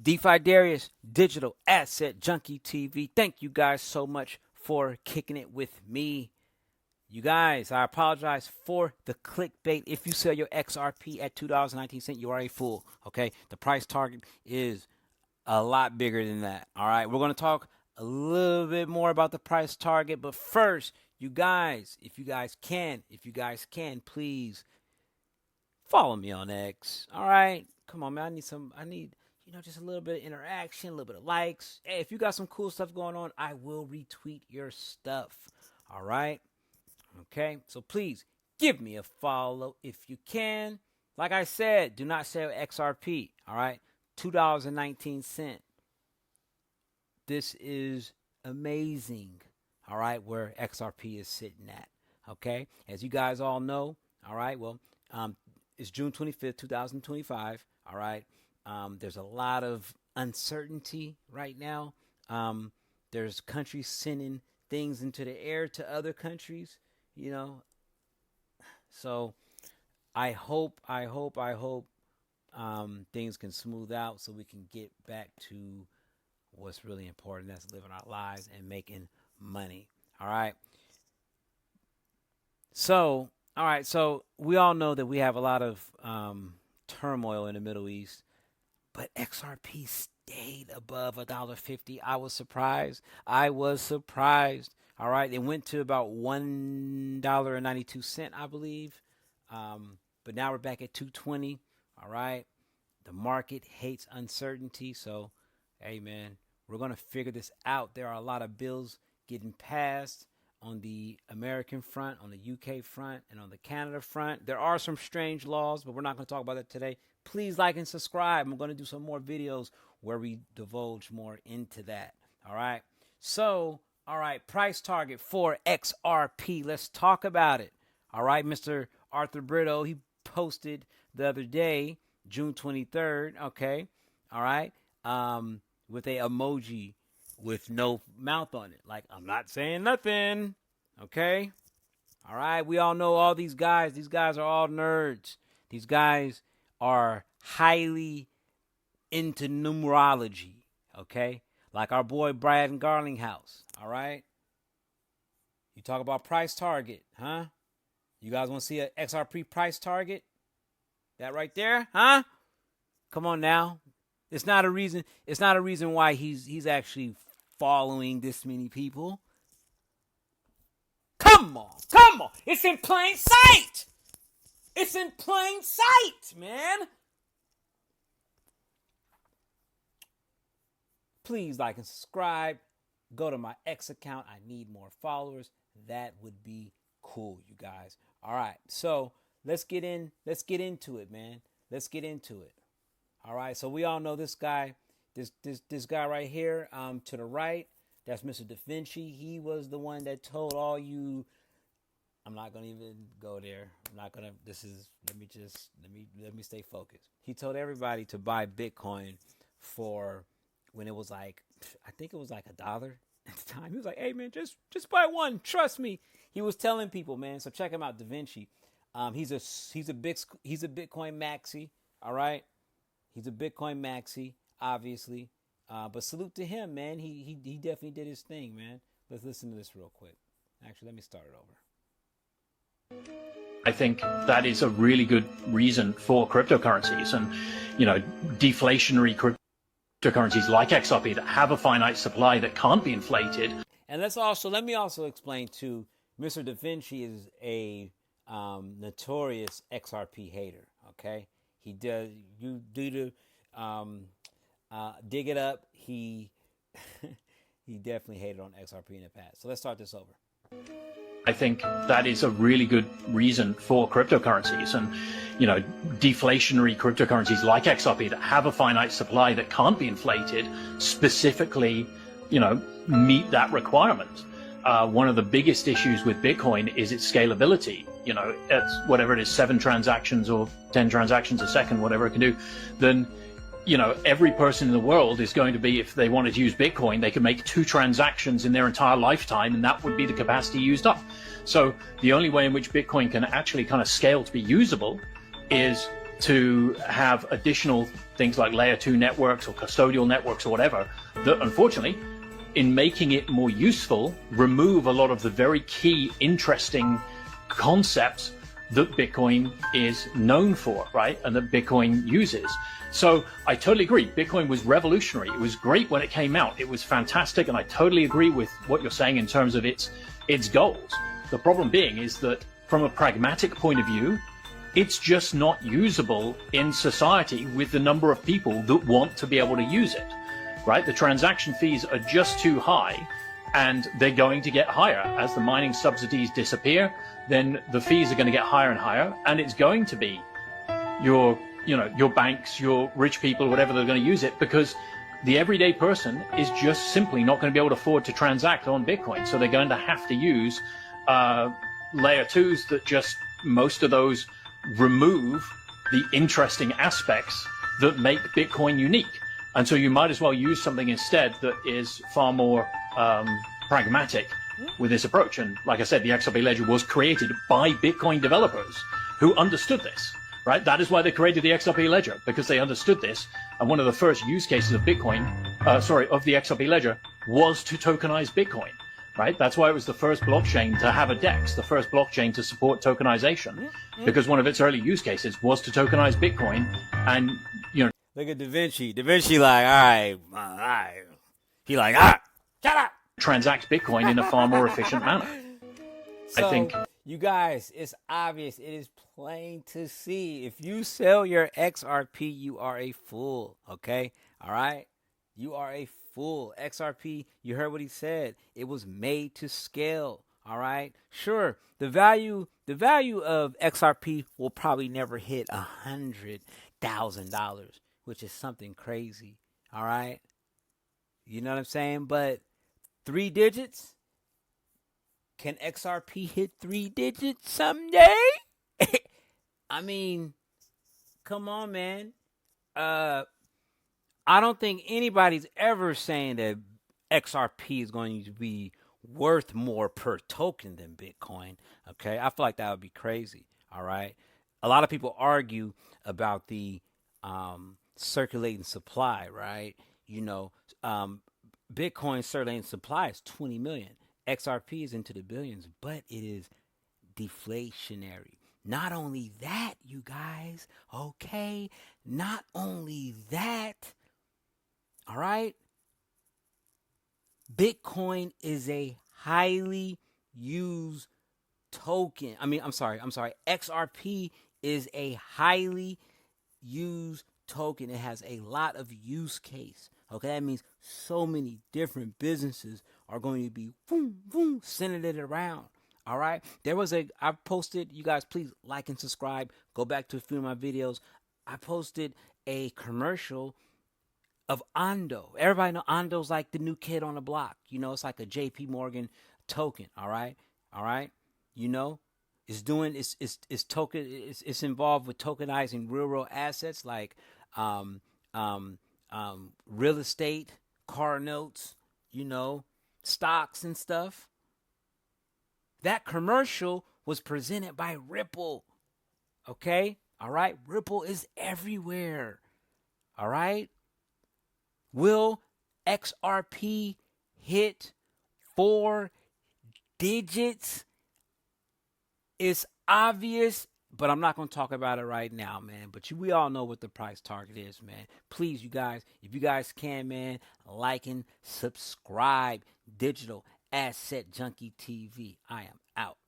DeFi Darius, Digital Asset Junkie TV. Thank you guys so much for kicking it with me. You guys, I apologize for the clickbait. If you sell your XRP at $2.19, you are a fool, okay? The price target is a lot bigger than that, all right? We're going to talk a little bit more about the price target, but first, you guys, if you guys can, please follow me on X, all right? Come on, man, I need just a little bit of interaction, a little bit of likes. Hey, if you got some cool stuff going on, I will retweet your stuff, all right? Okay, so please give me a follow if you can. Like I said, do not sell XRP, all right? $2.19. This is amazing, all right, where XRP is sitting at, okay? As you guys all know, all right, well, it's June 25th, 2025, all right? There's a lot of uncertainty right now. There's countries sending things into the air to other countries, so I hope things can smooth out so we can get back to what's really important. That's living our lives and making money. All right. So we all know that we have a lot of turmoil in the Middle East, but XRP stayed above $1.50. I was surprised. All right, it went to about $1.92, I believe. But now we're back at $2.20. All right. The market hates uncertainty. So, hey, man, we're going to figure this out. There are a lot of bills getting passed on the American front, on the UK front, and on the Canada front. There are some strange laws, but we're not going to talk about that today. Please like and subscribe. I'm going to do some more videos where we divulge more into that. All right. So, all right, price target for XRP. Let's talk about it. All right, Mr. Arthur Brito, he posted the other day, June 23rd, okay, all right, with a emoji with no mouth on it. Like, I'm not saying nothing, okay? All right, we all know all these guys. These guys are all nerds. These guys are highly into numerology, okay? Like our boy Brad Garlinghouse, all right? You talk about price target, huh? You guys want to see an XRP price target? That right there, huh? Come on now. It's not a reason why he's actually following this many people. Come on. It's in plain sight. Man. Please like and subscribe. Go to my X account. I need more followers. That would be cool, you guys. All right. So let's get into it, man. Let's get into it. All right. So we all know this guy, this guy right here, to the right, that's Mr. Vinci. He was the one that told all you, I'm not going to even go there. Let me stay focused. He told everybody to buy Bitcoin for, when it was like, I think it was like $1 at the time. He was like, hey, man, just buy one. Trust me. He was telling people, man. So check him out, Da Vinci. He's a Bitcoin maxi. All right. He's a Bitcoin maxi, obviously. But salute to him, man. He definitely did his thing, man. Let's listen to this real quick. Actually, let me start it over. I think that is a really good reason for cryptocurrencies and, deflationary cryptocurrencies like XRP that have a finite supply that can't be inflated. And let me also explain too, Mr. Da Vinci is a notorious XRP hater. Okay, he does. You do to dig it up. He definitely hated on XRP in the past. So let's start this over. I think that is a really good reason for cryptocurrencies and, deflationary cryptocurrencies like XRP that have a finite supply that can't be inflated specifically, meet that requirement. One of the biggest issues with Bitcoin is its scalability. It's whatever it is, 7 transactions or 10 transactions a second, whatever it can do, then, every person in the world is going to be, if they wanted to use Bitcoin, they could make 2 transactions in their entire lifetime, and that would be the capacity used up. So the only way in which Bitcoin can actually kind of scale to be usable is to have additional things like layer 2 networks or custodial networks or whatever that, unfortunately, in making it more useful, remove a lot of the very key, interesting concepts that Bitcoin is known for, right? And that Bitcoin uses. So I totally agree. Bitcoin was revolutionary. It was great when it came out. It was fantastic. And I totally agree with what you're saying in terms of its goals. The problem being is that from a pragmatic point of view, it's just not usable in society with the number of people that want to be able to use it, right? The transaction fees are just too high, and they're going to get higher. As the mining subsidies disappear, then the fees are going to get higher and higher, and it's going to be your banks, your rich people, whatever, they're going to use it, because the everyday person is just simply not going to be able to afford to transact on Bitcoin. So they're going to have to use layer 2s that just, most of those remove the interesting aspects that make Bitcoin unique. And so you might as well use something instead that is far more pragmatic with this approach. And like I said, the XRP Ledger was created by Bitcoin developers who understood this, right? That is why they created the XRP Ledger, because they understood this. And one of the first use cases of Bitcoin, of the XRP Ledger, was to tokenize Bitcoin, right? That's why it was the first blockchain to have a DEX, the first blockchain to support tokenization, because one of its early use cases was to tokenize Bitcoin. And, look at Da Vinci. Da Vinci like, all right. He like, shut up. Transact Bitcoin in a far more efficient manner. So, I think, you guys, it's obvious. It is plain to see. If you sell your XRP, you are a fool. Okay? All right? You are a fool. XRP, you heard what he said. It was made to scale. All right? Sure, the value of XRP will probably never hit $100,000, which is something crazy. All right? You know what I'm saying? But 3 digits? Can XRP hit 3 digits someday? I mean, come on, man. I don't think anybody's ever saying that XRP is going to be worth more per token than Bitcoin. Okay, I feel like that would be crazy. All right, a lot of people argue about the circulating supply, right? Bitcoin circulating supply is 20 million. XRP is into the billions, but it is deflationary. Not only that, you guys, okay? Not only that, all right? Bitcoin is a highly used token. I'm sorry. XRP is a highly used token. It has a lot of use case. Okay, that means so many different businesses are going to be sending it around. All right. I posted, you guys please like and subscribe. Go back to a few of my videos. I posted a commercial of Ondo. Everybody know Ondo's like the new kid on the block. It's like a JP Morgan token. All right. It's involved with tokenizing real assets like real estate, car notes, stocks and stuff. That commercial was presented by Ripple. Okay? All right? Ripple is everywhere. All right? Will XRP hit 4 digits? It's obvious, but I'm not going to talk about it right now, man. But we all know what the price target is, man. Please, you guys, if you guys can, man, like and subscribe. Digital Asset Junkie TV. I am out.